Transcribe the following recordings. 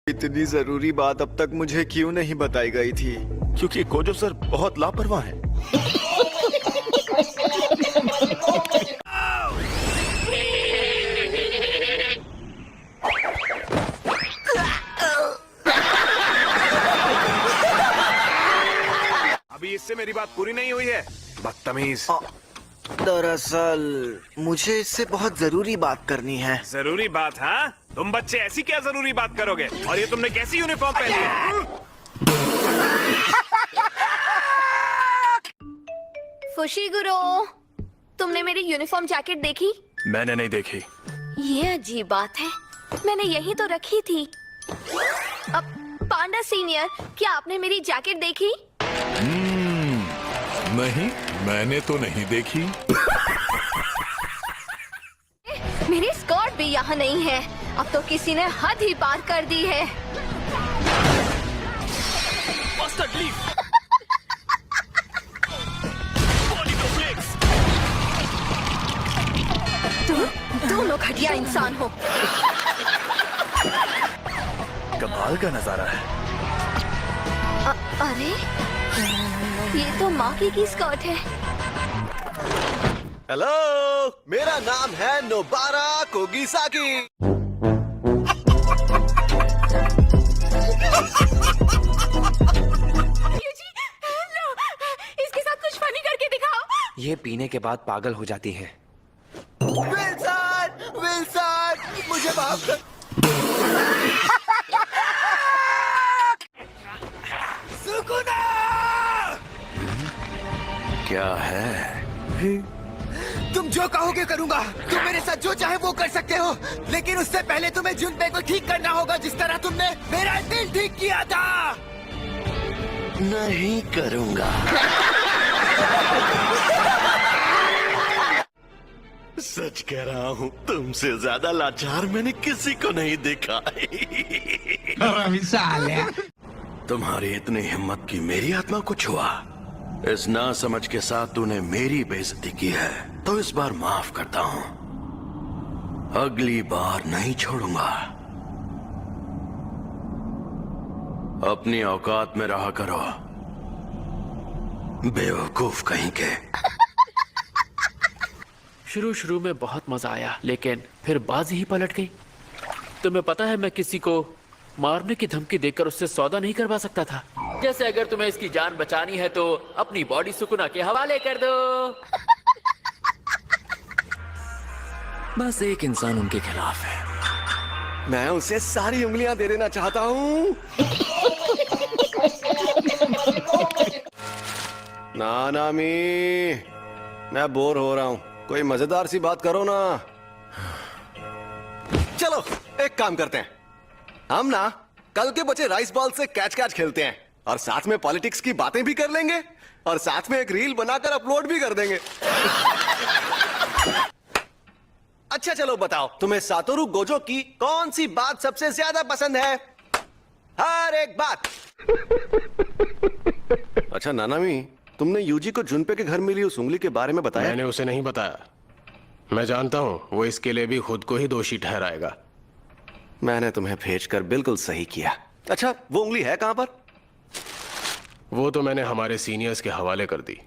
इतनी जरूरी बात अब तक मुझे क्यों नहीं बताई गई थी? क्योंकि गोजो सर बहुत लापरवाह हैं। अभी इससे मेरी बात पूरी नहीं हुई है, बदतमीज। दरअसल मुझे इससे बहुत जरूरी बात करनी है। जरूरी बात? हाँ, तुम बच्चे ऐसी क्या जरूरी बात करोगे? और ये तुमने कैसी यूनिफॉर्म पहनी है? फुशिगुरो, तुमने मेरी यूनिफॉर्म जैकेट देखी? मैंने नहीं देखी। ये अजीब बात है, मैंने यही तो रखी थी। अब पांडा सीनियर, क्या आपने मेरी जैकेट देखी? नहीं, मैंने तो नहीं देखी। मेरी स्कर्ट भी यहाँ नहीं है। अब तो किसी ने हद ही पार कर दी है। तुम लोग घटिया इंसान हो। कमाल का नजारा है। अरे, ये तो माँ की स्कर्ट है। हेलो, मेरा नाम है नोबारा कोगिसाकी। इसके साथ कुछ फनी करके दिखाओ। ये पीने के बाद पागल हो जाती है। विल्सन, विल्सन, मुझे माफ कर। सुकुना! क्या है? तुम जो कहोगे करूंगा। तुम मेरे साथ जो चाहे वो कर सकते हो, लेकिन उससे पहले तुम्हें जुनपे को ठीक करना होगा, जिस तरह तुमने मेरा दिल ठीक किया था। नहीं करूंगा। सच कह रहा हूँ, तुमसे ज्यादा लाचार मैंने किसी को नहीं देखा। तुम्हारी इतनी हिम्मत की मेरी आत्मा को छुआ। इस नासमझ के साथ तूने मेरी बेइज्जती की है, तो इस बार माफ करता हूँ। अगली बार नहीं छोड़ूंगा। अपनी औकात में रहा करो, बेवकूफ कहीं के। शुरू में बहुत मजा आया, लेकिन फिर बाजी ही पलट गई। तुम्हें पता है, मैं किसी को मारने की धमकी देकर उससे सौदा नहीं करवा सकता था। जैसे अगर तुम्हें इसकी जान बचानी है तो अपनी बॉडी सुकुना के हवाले कर दो। बस एक इंसान उनके खिलाफ है। मैं उसे सारी उंगलियां दे देना चाहता हूँ। नानामी, मैं बोर हो रहा हूँ, कोई मजेदार सी बात करो ना। चलो एक काम करते हैं, हम ना कल के बचे राइस बॉल से कैच कैच खेलते हैं, और साथ में पॉलिटिक्स की बातें भी कर लेंगे, और साथ में एक रील बनाकर अपलोड भी कर देंगे। अच्छा चलो बताओ, तुम्हें सातोरु गोजो की कौन सी बात सबसे ज्यादा पसंद है? हर एक बात। अच्छा नानामी, तुमने यूजी को जुनपे के घर मिली उस उंगली के बारे में बताया? मैंने उसे नहीं बताया। मैं जानता हूं वो इसके लिए भी खुद को ही दोषी ठहराएगा। मैंने तुम्हें भेजकर बिल्कुल सही किया। अच्छा, वो उंगली है कहां पर? वो तो मैंने हमारे सीनियर्स के हवाले कर दी।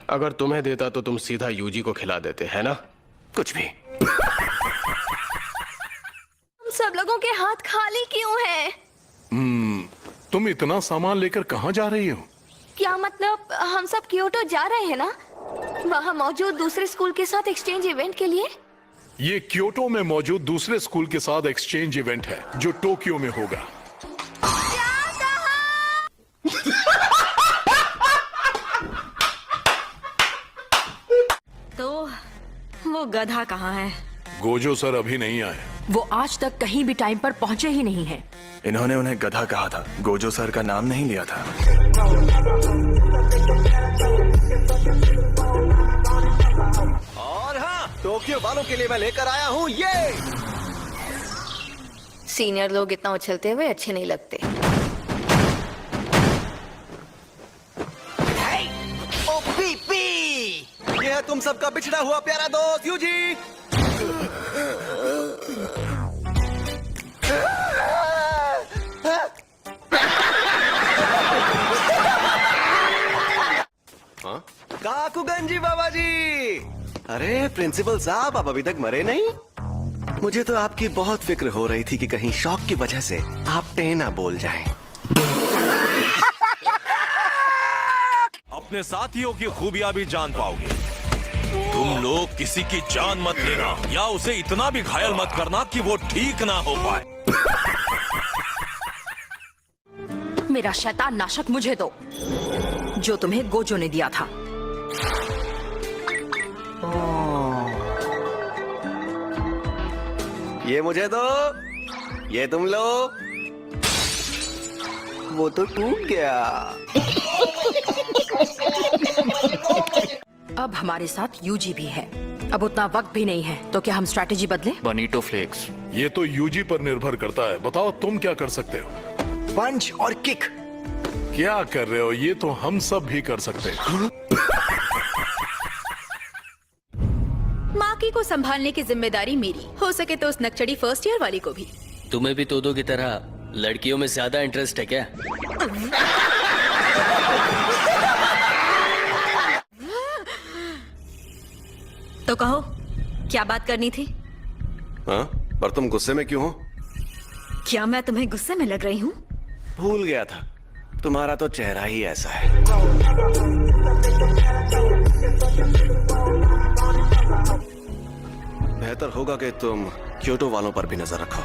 अगर तुम्हें देता तो तुम सीधा यूजी को खिला देते, है ना? कुछ भी। हम सब लोगों के हाथ खाली क्यों हैं? तुम इतना सामान लेकर कहाँ जा रही हो? क्या मतलब, हम सब क्योटो जा रहे हैं ना, वहाँ मौजूद दूसरे स्कूल के साथ एक्सचेंज इवेंट के लिए। ये क्योटो में मौजूद दूसरे स्कूल के साथ एक्सचेंज इवेंट है, जो टोक्यो में होगा। तो वो गधा कहाँ है? गोजो सर अभी नहीं आए। वो आज तक कहीं भी टाइम पर पहुंचे ही नहीं है। इन्होंने उन्हें गधा कहा था, गोजो सर का नाम नहीं लिया था। और हाँ, टोक्यो वालों के लिए मैं लेकर आया हूँ ये। सीनियर लोग इतना उछलते हुए अच्छे नहीं लगते। ओ पी, ये है तुम सबका बिछड़ा हुआ प्यारा दोस्त यूजी। अरे प्रिंसिपल साहब, आप अभी तक मरे नहीं? मुझे तो आपकी बहुत फिक्र हो रही थी कि कहीं शौक की वजह से आप टेना बोल जाएं। अपने साथियों की खूबियां भी जान पाओगे। तुम लोग किसी की जान मत लेना या उसे इतना भी घायल मत करना कि वो ठीक ना हो पाए। मेरा शैतान नाशक मुझे दो, जो तुम्हें गोजो ने दिया था। ये मुझे दो, ये तुम लो। वो तो टूट गया। अब हमारे साथ यूजी भी है। अब उतना वक्त भी नहीं है, तो क्या हम स्ट्रैटेजी बदलें? बनीटो फ्लेक्स। ये तो यूजी पर निर्भर करता है। बताओ तुम क्या कर सकते हो? पंच और किक। क्या कर रहे हो? ये तो हम सब भी कर सकते हैं। माकी को संभालने की जिम्मेदारी मेरी। हो सके तो उस नक्चड़ी फर्स्ट ईयर वाली को भी। तुम्हें भी तोदो की तरह लड़कियों में ज्यादा इंटरेस्ट है क्या? तो कहो, क्या बात करनी थी? हाँ, पर तुम गुस्से में क्यों हो? क्या मैं तुम्हें गुस्से में लग रही हूँ? भूल गया था, तुम्हारा तो चेहरा ही ऐसा है। बेहतर होगा कि तुम क्योटो वालों पर भी नजर रखो।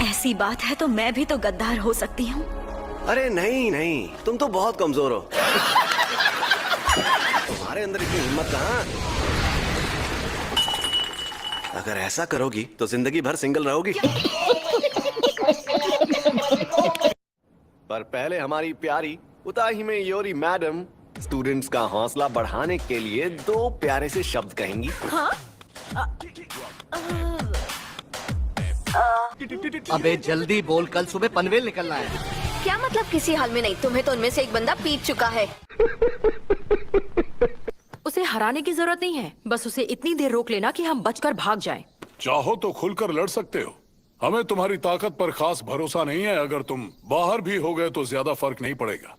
ऐसी बात है तो मैं भी तो गद्दार हो सकती हूँ। अरे नहीं नहीं, तुम तो बहुत कमजोर हो। तुम्हारे अंदर इतनी हिम्मत कहाँ? अगर ऐसा करोगी तो जिंदगी भर सिंगल रहोगी। पर पहले हमारी प्यारी उताही में योरी मैडम स्टूडेंट्स का हौसला बढ़ाने के लिए 2 प्यारे से शब्द कहेंगी। हाँ? अबे जल्दी बोल, कल सुबह पनवेल निकलना है। क्या मतलब किसी हाल में नहीं? तुम्हें तो उनमें से एक बंदा पीट चुका है। उसे हराने की जरूरत नहीं है, बस उसे इतनी देर रोक लेना कि हम बचकर भाग जाएं। चाहो तो खुलकर लड़ सकते हो। हमें तुम्हारी ताकत पर खास भरोसा नहीं है। अगर तुम बाहर भी हो गए तो ज्यादा फर्क नहीं पड़ेगा।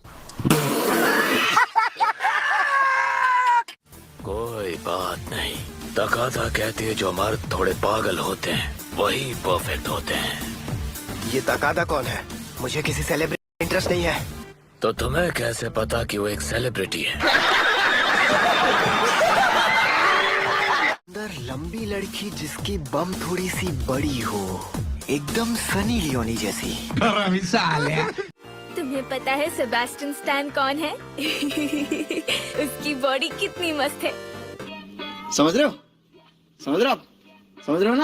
कोई बात नहीं। तकादा कहते हैं जो मर्द थोड़े पागल होते हैं वही परफेक्ट होते हैं। ये तकादा कौन है? मुझे किसी सेलिब्रिटी इंटरेस्ट नहीं है। तो तुम्हें कैसे पता कि वो एक सेलिब्रिटी है? अंदर लंबी लड़की जिसकी बम थोड़ी सी बड़ी हो, एकदम सनी लियोनी जैसी। तुम्हें पता है सेबेस्टियन स्टैन कौन है? उसकी बॉडी कितनी मस्त है। समझ रहे हो? समझ रहे हो ना?